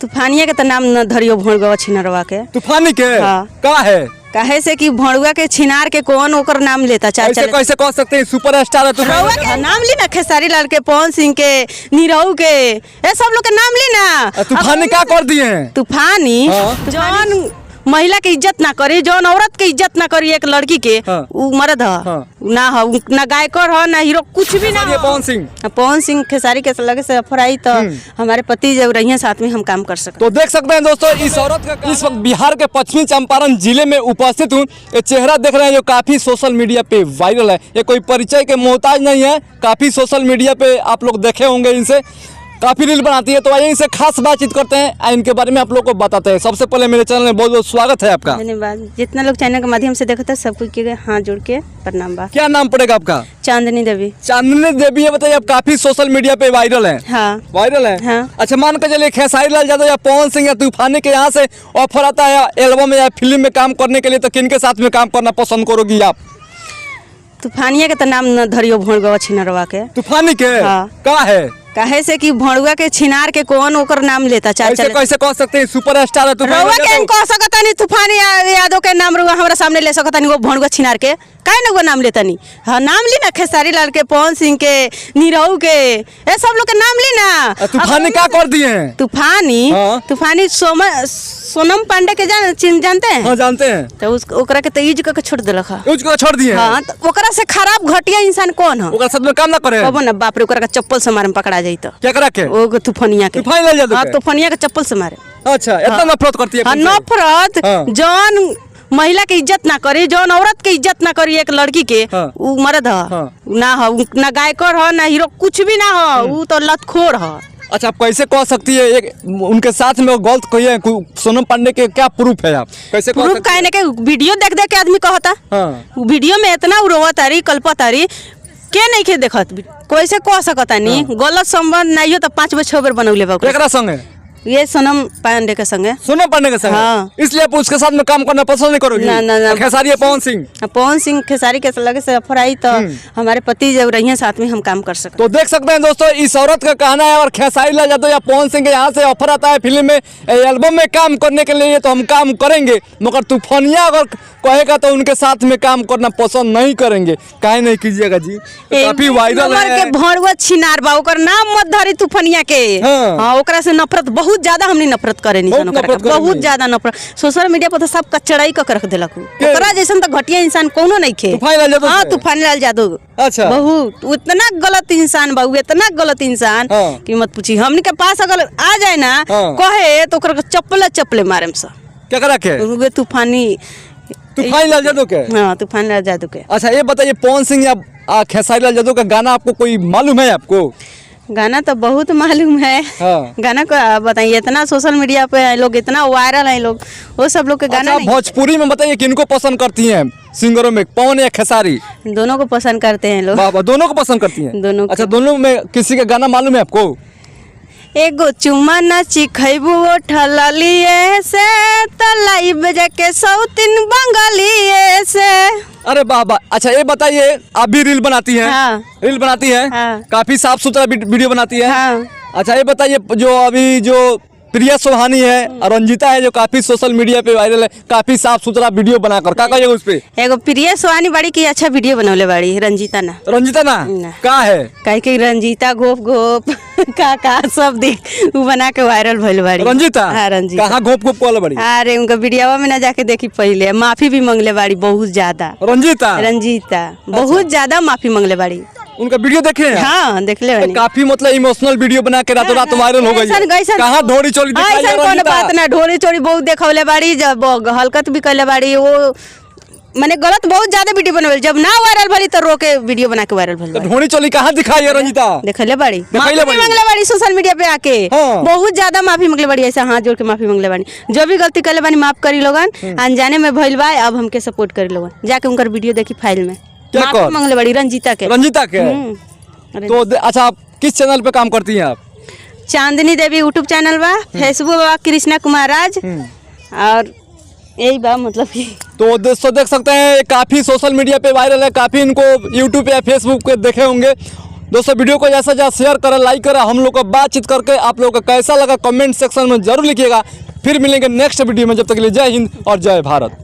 तूफानिया के तो नाम न धरियो भोड़गवा छिनरवा के। तूफानी के हाँ। का है काहे से कि भोड़ुआ के छिनार के कौन ओकर नाम लेता चाहे ऐसे कैसे कह सकते हैं सुपर स्टार है भोड़ुआ के नाम ली ना, खेसारी लाल के, पवन सिंह के, नीरव के, ये सब लोग के नाम ली ना। तूफानी क्या कर दिए हैं? तूफानी हाँ। जौन महिला के इज्जत ना करी, जौन औरत के इज्जत ना करी एक लड़की के, हाँ। उ मर्द ह हाँ। ना ह, ना गायकर ह ना हीरो, कुछ भी ना। पवन सिंह पवन सिंह खेसारी के लगे से ऑफर आई तो हमारे पति जब रही साथ में हम काम कर सकते। तो देख सकते हैं दोस्तों, इस औरत का इस वक्त बिहार के पश्चिमी चंपारण जिले में उपस्थित हूँ। ये चेहरा देख रहे हैं जो काफी सोशल मीडिया पे वायरल है। ये कोई परिचय के मोहताज नहीं है, काफी सोशल मीडिया पे आप लोग देखे होंगे, इनसे काफी रील बनाती है। तो आइए इनसे खास बातचीत करते हैं, इनके बारे में आप लोग को बताते हैं। सबसे पहले मेरे चैनल में बहुत बहुत स्वागत है आपका। धन्यवाद। जितना लोग चैनल के माध्यम से देखते हैं सबको के हाथ जोड़ के प्रणाम बा। क्या नाम पड़ेगा आपका? चांदनी देवी। चांदनी देवी, ये बताइए, आप काफी सोशल मीडिया पे वायरल है। हाँ। वायरल है। हाँ। अच्छा, मान के चलिए खेसारी लाल यादव या पवन सिंह या तूफानी के यहाँ से ऑफर आता है एल्बम या फिल्म में काम करने के लिए, तो किनके साथ में काम करना पसंद करोगी आप? तूफानिया के तो नाम न धरियो भोड़गवा छिनरवा के। तूफानी के हाँ। का है काहे से कि भोड़ुआ के छिनार के कौन ओकर नाम लेता चाहे ऐसे कैसे कह सकते हैं सुपर स्टार है रउआ के हम कह सकता नहीं। तूफानी यादव के नाम रुआ हमारा सामने ले सकता नहीं, वो भोड़ुआ छिनार के काहे ना वो नाम लेता नहीं। हाँ, नाम ली ना, खेसारी लाल के, पवन सिंह के, नीरव के, ये सब लोग के नाम ली ना। तूफानी क्या कर दिए हैं? तूफानी हाँ। तूफानी सोनम पांडे के जानते हैं? हाँ, जानते हैं। तो ओकरा के तो ईज के छोड़ दिलक। उसको छोड़ दिए हैं। हाँ, तो ओकरा से खराब घटिया इंसान कौन है? ओकरा साथ में काम ना करे। कबो ना, बाप रे, ओकरा के चप्पल से मारे में पकड़ा जाई तो। क्या करा के? ओ तूफानिया के। तूफानी लाल यादव हाँ, के? तूफानिया के चप्पल से मारे। अच्छा, इतना नफरत करती है? हाँ, नफरत। हाँ। जौन महिला के इज्जत ना करी, जौन औरत के इज्जत ना करी एक लड़की के, हाँ। उ मर्द ह हाँ। ना गायकर ह ना हीरो, कुछ भी ना ह, उ तो लतखोर ह। अच्छा, आप कैसे कह सकती है एक उनके साथ में गलत कही है? सोनम पांडे के क्या प्रूफ है? आप कैसे कह प्रूफ सकती कहने के वीडियो देख देख के आदमी कहता। हाँ। वीडियो में इतना उड़वा तारी, कल्पा तारी के नहीं के देखत, कैसे कह सकता नहीं। गलत संबंध नहीं हो तो 5 बार 6 बार बनौले बा। केकरा संगे? ये सोनम पांडे के संगे। सोनम पांडे के संगे? हाँ। इसलिए आप उसके साथ में काम करना पसंद नहीं करोगी? ना, ना, ना। खेसारी या पवन सिंह? पवन सिंह खेसारी के लगे से ऑफर आई तो हमारे पति जब रही साथ में हम काम कर सकते। तो देख सकते हैं दोस्तों, इस औरत का कहना है, और खेसारी लाल यादव या पवन सिंह के यहाँ से ऑफर आता है फिल्म में, एल्बम में काम करने के लिए, तो हम काम करेंगे। मगर तूफानिया अगर कहेगा तो उनके साथ में काम करना पसंद नहीं करेंगे। काहे नहीं कीजिएगा जी? तो काफी वायरल है। भोड़ुआ छिनार बा, ओकर नाम मत धरी तूफानिया के। हाँ। हाँ, ओकरा से नफरत बहुत ज्यादा हमने नफरत करे नहीं, बहुत ज्यादा नफरत। सोशल मीडिया पर तो सब कचड़ाई का रख देलक। ओकरा जैसन तो घटिया इंसान कोनो नहीं खे। तूफानी लाल यादव? हाँ, तूफानी लाल यादव। अच्छा। बहुत इतना गलत इंसान बा, इतना गलत इंसान कि मत पूछी। हमने के पास अगर आ जाए ना कहे तो ओकरा चप्पले मारे में सब। क्या करा के? तूफानी लाल यादव के? हाँ, तूफानी लाल यादव के। अच्छा, ये बताइए, पवन सिंह या खेसारी लाल यादव का गाना आपको कोई मालूम है? आपको गाना तो बहुत मालूम है। हाँ। गाना को बताइए, इतना सोशल मीडिया पे है लोग, इतना वायरल है लोग, वो सब लोग के गाना। अच्छा, भोजपुरी में बताइए किनको पसंद करती हैं सिंगरों में, पवन या खेसारी? दोनों को पसंद करते हैं लोग। बाबा, दोनों को पसंद करती हैं? दोनों को। अच्छा, दोनों में किसी का गाना मालूम है आपको? एगो चुम्मा नाची खैबू ठलिए से तलाई बजे के सौतिन बंगालिए से। अरे बाबा। अच्छा, ये बताइए, आप भी रील बनाती हैं? हाँ। रील बनाती हैं? हाँ। काफी साफ सुथरा वीडियो बनाती है? हाँ। अच्छा, ये बताइए, जो अभी जो प्रिया सोहानी है और रंजीता है, जो काफी सोशल मीडिया पे वायरल है, काफी साफ सुथरा वीडियो बनाकर, क्या कहिएगा उस पे? एगो प्रिया सोहानी बड़ी की अच्छा वीडियो बनौले बाड़ी, रंजीता ना। रंजीता ना का है? कहे कि रंजीता गोप गोप का सब देख उ बना के वायरल भइल बाड़ी। रंजीता? हाँ, रंजीता। कहाँ घोप घोप बोल बड़ी? अरे उनका वीडियो में ना जाके देखी, पहले माफी भी मांगले बाड़ी बहुत ज्यादा। रंजीता बहुत ज्यादा माफी मांगले बाड़ी। उनका वीडियो देखे हैं? हाँ, देख ले। काफी मतलब इमोशनल वीडियो बना के रातों रात वायरल हो गई। कहाँ ढोरी चोरी दिखाई है? कौन बात ना, ढोरी चोरी बहुत देखौले बाड़ी, जब हलकत भी कैले बाड़ी, वो माने गलत बहुत ज्यादा वीडियो बनवे, जब ना वायरल भली तो रोके वीडियो बना के वायरल भली। ढोरी चोरी कहाँ दिखाई है रंजीता? देखले बाड़ी, माफी मांगले बाड़ी सोशल मीडिया पे आके। हाँ। बहुत ज्यादा माफी मांगले बाड़ी, ऐसा हाथ जोड़ के माफी मांगले बाड़ी। जो भी गलती करले बानी माफ करी लोगन, अनजाने में भइल बा, अब हमके सपोर्ट करी लोगन। जाके उनकर वीडियो देखी फाइल में, माफी मांगले बाड़ी रंजीता के। तो अच्छा, आप किस चैनल पे काम करती हैं आप? चांदनी देवी यूट्यूब चैनल बा, फेसबुक बा कृष्णा कुमार राज, और यही बा मतलब कि। तो दोस्तों देख सकते हैं, काफी सोशल मीडिया पे वायरल है, काफी इनको यूट्यूब या फेसबुक पे देखे होंगे। दोस्तों वीडियो को जैसा जैसा शेयर करें, लाइक करें, हम लोग को बातचीत करके आप लोगों को कैसा लगा कमेंट सेक्शन में जरूर लिखिएगा। फिर मिलेंगे नेक्स्ट वीडियो में, जब तक के लिए जय हिंद और जय भारत।